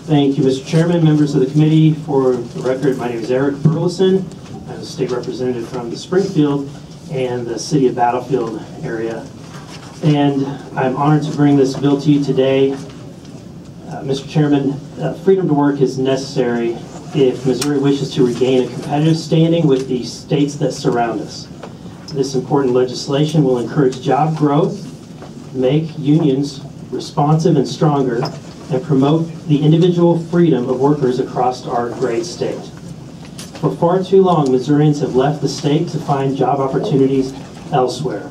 Thank you, Mr. Chairman, members of the committee. For the record, my name is Eric Burlison. I'm a state representative from the Springfield and the city of Battlefield area. And I'm honored to bring this bill to you today. Mr. Chairman, freedom to work is necessary if Missouri wishes to regain a competitive standing with the states that surround us. This important legislation will encourage job growth, make unions responsive and stronger, and promote the individual freedom of workers across our great state. For far too long, Missourians have left the state to find job opportunities elsewhere.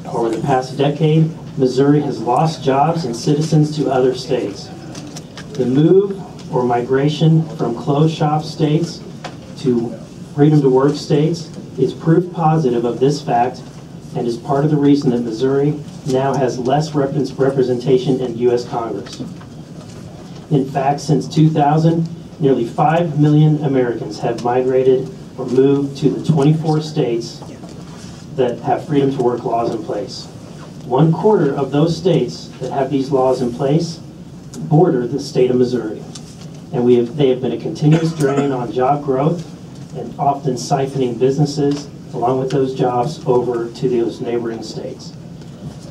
Over the past decade, Missouri has lost jobs and citizens to other states. The move or migration from closed shop states to freedom to work states is proof positive of this fact and is part of the reason that Missouri now has less representation in U.S. Congress. In fact, since 2000, nearly 5 million Americans have migrated or moved to the 24 states that have freedom to work laws in place. 1/4 of those states that have these laws in place border the state of Missouri. And they have been a continuous drain on job growth and often siphoning businesses along with those jobs over to those neighboring states.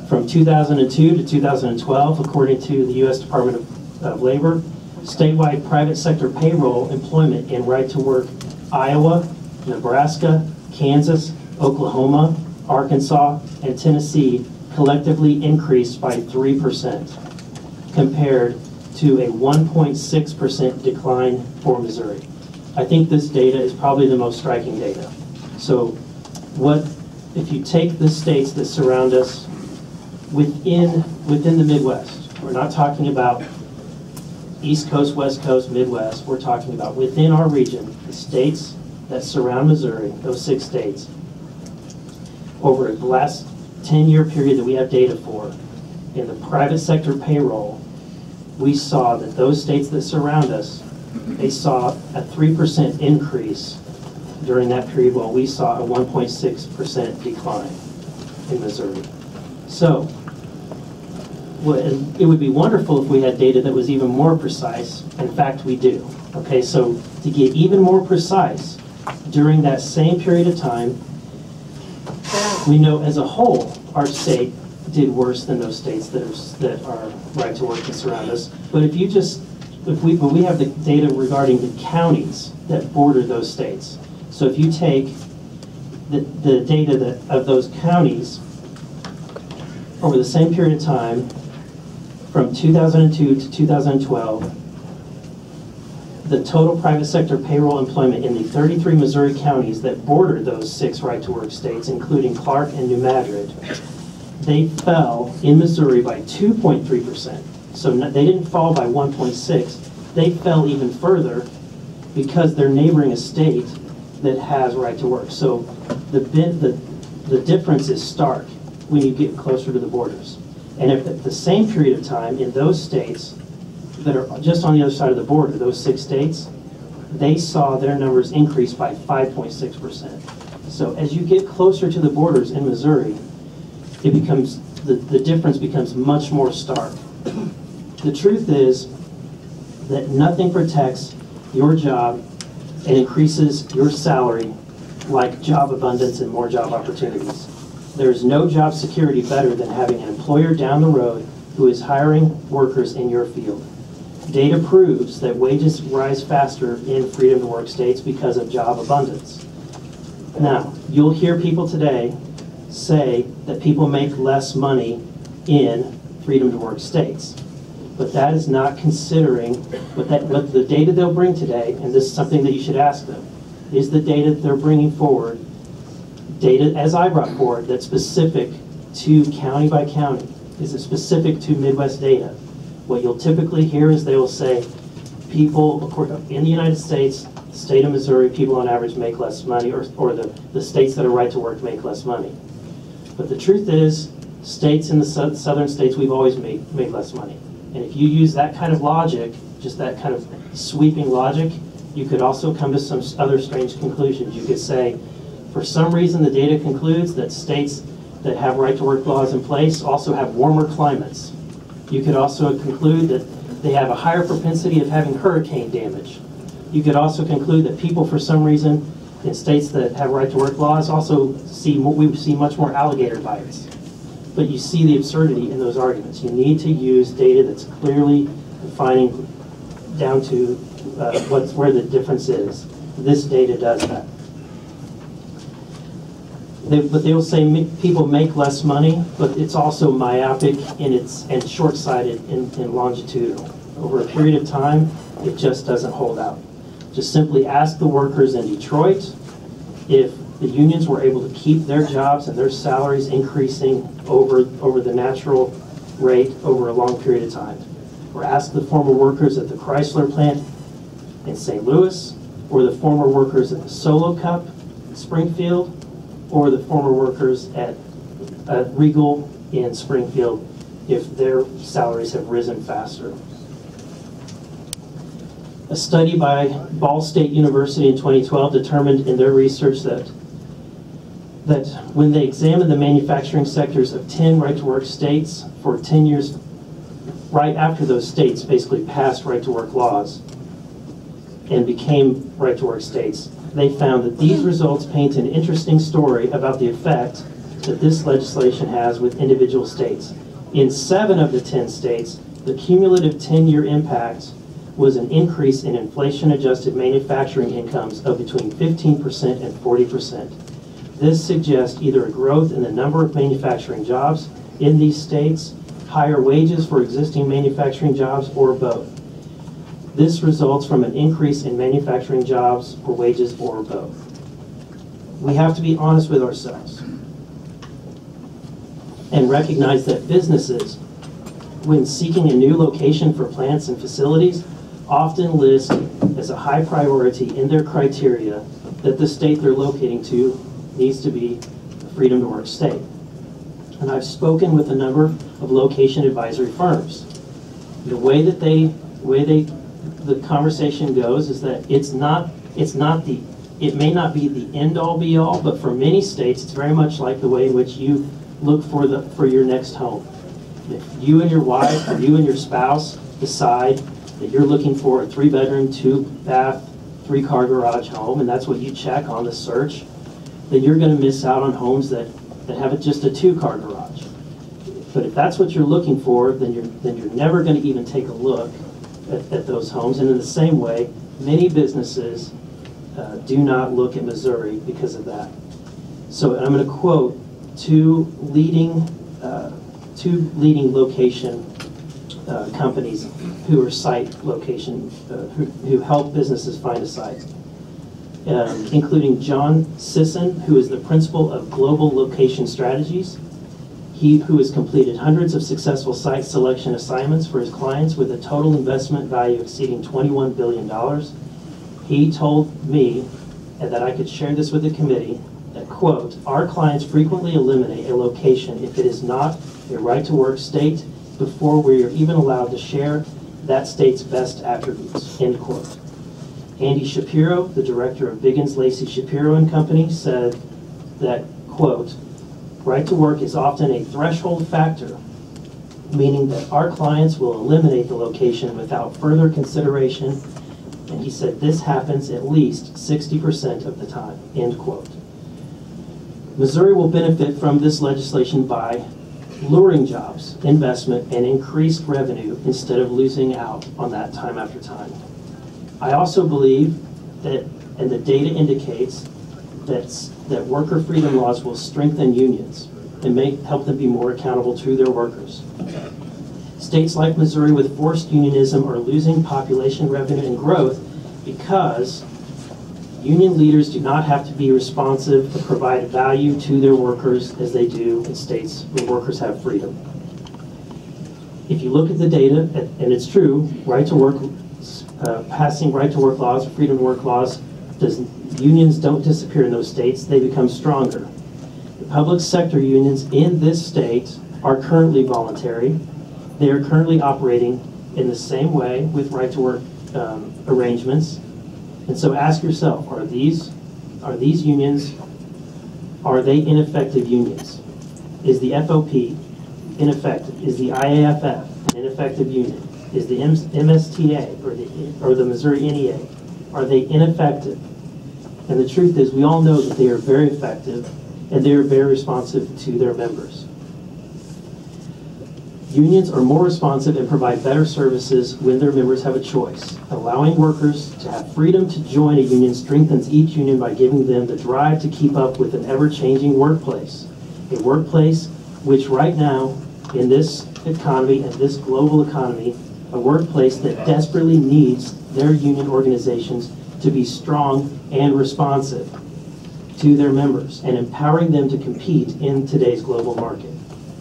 From 2002 to 2012, according to the U.S. Department of Labor, statewide private sector payroll employment in right-to-work Iowa, Nebraska, Kansas, Oklahoma, Arkansas, and Tennessee collectively increased by 3% compared to a 1.6% decline for Missouri. I think this data is probably the most striking data. So if you take the states that surround us within the Midwest, we're not talking about East Coast, West Coast, Midwest, we're talking about within our region, the states that surround Missouri, those 6 states, over the last 10-year period that we have data for, in the private sector payroll, we saw that those states that surround us, they saw a 3% increase during that period, while we saw a 1.6% decline in Missouri. So, it would be wonderful if we had data that was even more precise. In fact, we do. Okay, so to get even more precise, during that same period of time, we know as a whole, our state did worse than those states that are right to work and surround us. But when we have the data regarding the counties that border those states. So if you take the data of those counties over the same period of time, from 2002 to 2012, the total private sector payroll employment in the 33 Missouri counties that border those 6 right-to-work states, including Clark and New Madrid, they fell in Missouri by 2.3%. So they didn't fall by 1.6. They fell even further because they're neighboring a state that has right to work. So the difference is stark when you get closer to the borders. And if at the same period of time in those states that are just on the other side of the border, those 6 states, they saw their numbers increase by 5.6%. So as you get closer to the borders in Missouri, it becomes, the difference becomes much more stark. The truth is that nothing protects your job and increases your salary like job abundance and more job opportunities. There's no job security better than having an employer down the road who is hiring workers in your field. Data proves that wages rise faster in freedom to work states because of job abundance. Now, you'll hear people today say that people make less money in freedom to work states. But that is not considering what the data they'll bring today, and this is something that you should ask them, is the data that they're bringing forward, data as I brought forward, that's specific to county by county. Is it specific to Midwest data? What you'll typically hear is they will say people in the United States, the state of Missouri, people on average make less money, or the states that are right to work make less money. But the truth is, states in the southern states, we've always made less money. And if you use that kind of logic, just that kind of sweeping logic, you could also come to some other strange conclusions. You could say, for some reason, the data concludes that states that have right-to-work laws in place also have warmer climates. You could also conclude that they have a higher propensity of having hurricane damage. You could also conclude that people, for some reason, in states that have right-to-work laws, also we see much more alligator bites. But you see the absurdity in those arguments. You need to use data that's clearly defining down to where the difference is. This data does that. But they will say people make less money, but it's also myopic and short-sighted and longitudinal. Over a period of time, it just doesn't hold out. Just simply ask the workers in Detroit if the unions were able to keep their jobs and their salaries increasing over the natural rate over a long period of time. Or ask the former workers at the Chrysler plant in St. Louis, or the former workers at the Solo Cup in Springfield, or the former workers at Regal in Springfield if their salaries have risen faster. A study by Ball State University in 2012 determined in their research that when they examined the manufacturing sectors of 10 right-to-work states for 10 years, right after those states basically passed right-to-work laws and became right-to-work states, they found that these results paint an interesting story about the effect that this legislation has with individual states. In 7 of the 10 states, the cumulative 10-year impact was an increase in inflation-adjusted manufacturing incomes of between 15% and 40%. This suggests either a growth in the number of manufacturing jobs in these states, higher wages for existing manufacturing jobs, or both. This results from an increase in manufacturing jobs or wages, or both. We have to be honest with ourselves and recognize that businesses, when seeking a new location for plants and facilities, often list as a high priority in their criteria that the state they're locating to needs to be a freedom to work state. And I've spoken with a number of location advisory firms. The way that the conversation goes is that it may not be the end all be all, but for many states it's very much like the way in which you look for your next home. If you and your wife or you and your spouse decide that you're looking for a 3-bedroom, 2-bath, 3-car garage home, and that's what you check on the search, then you're going to miss out on homes that have just a 2-car garage. But if that's what you're looking for, then you're never going to even take a look at those homes. And in the same way, many businesses do not look at Missouri because of that. So I'm going to quote two leading location companies who are site location, who help businesses find a site, including John Sisson, who is the principal of Global Location Strategies. Who has completed hundreds of successful site selection assignments for his clients with a total investment value exceeding $21 billion. He told me, and that I could share this with the committee, that, quote, our clients frequently eliminate a location if it is not a right-to-work state before we are even allowed to share that state's best attributes, end quote. Andy Shapiro, the director of Biggins Lacey Shapiro and Company, said that, quote, right to work is often a threshold factor, meaning that our clients will eliminate the location without further consideration, and he said this happens at least 60% of the time, end quote. Missouri will benefit from this legislation by luring jobs, investment, and increased revenue instead of losing out on that time after time. I also believe that, and the data indicates, that worker freedom laws will strengthen unions and help them be more accountable to their workers. States like Missouri with forced unionism are losing population revenue and growth because union leaders do not have to be responsive to provide value to their workers as they do in states where workers have freedom. If you look at the data, and it's true, passing right-to-work laws, freedom to work laws, unions don't disappear in those states, they become stronger. The public sector unions in this state are currently voluntary. They are currently operating in the same way with right-to-work arrangements. And so ask yourself, are these unions, are they ineffective unions? Is the FOP ineffective? Is the IAFF an ineffective union? is the MSTA or the Missouri NEA, are they ineffective? And the truth is, we all know that they are very effective and they are very responsive to their members. Unions are more responsive and provide better services when their members have a choice. Allowing workers to have freedom to join a union strengthens each union by giving them the drive to keep up with an ever-changing workplace. A workplace which right now, in this economy and this global economy, a workplace that desperately needs their union organizations to be strong and responsive to their members and empowering them to compete in today's global market.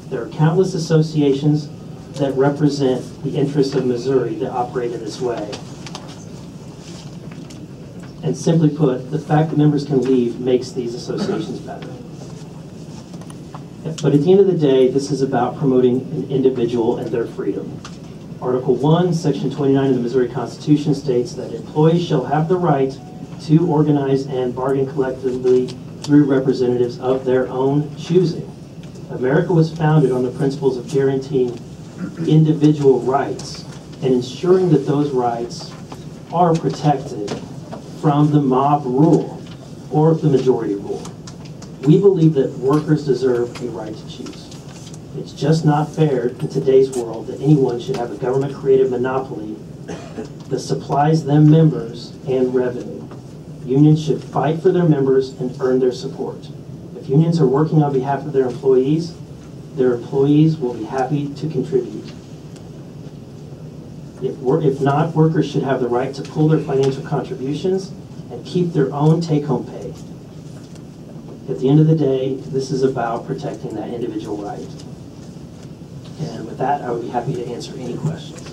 There are countless associations that represent the interests of Missouri that operate in this way. And simply put, the fact that members can leave makes these associations better. But at the end of the day, this is about promoting an individual and their freedom. Article 1, Section 29 of the Missouri Constitution states that employees shall have the right to organize and bargain collectively through representatives of their own choosing. America was founded on the principles of guaranteeing individual rights and ensuring that those rights are protected from the mob rule or the majority rule. We believe that workers deserve a right to choose. It's just not fair in today's world that anyone should have a government-created monopoly that supplies them members and revenue. Unions should fight for their members and earn their support. If unions are working on behalf of their employees will be happy to contribute. If not, workers should have the right to pool their financial contributions and keep their own take-home pay. At the end of the day, this is about protecting that individual right. And with that, I would be happy to answer any questions.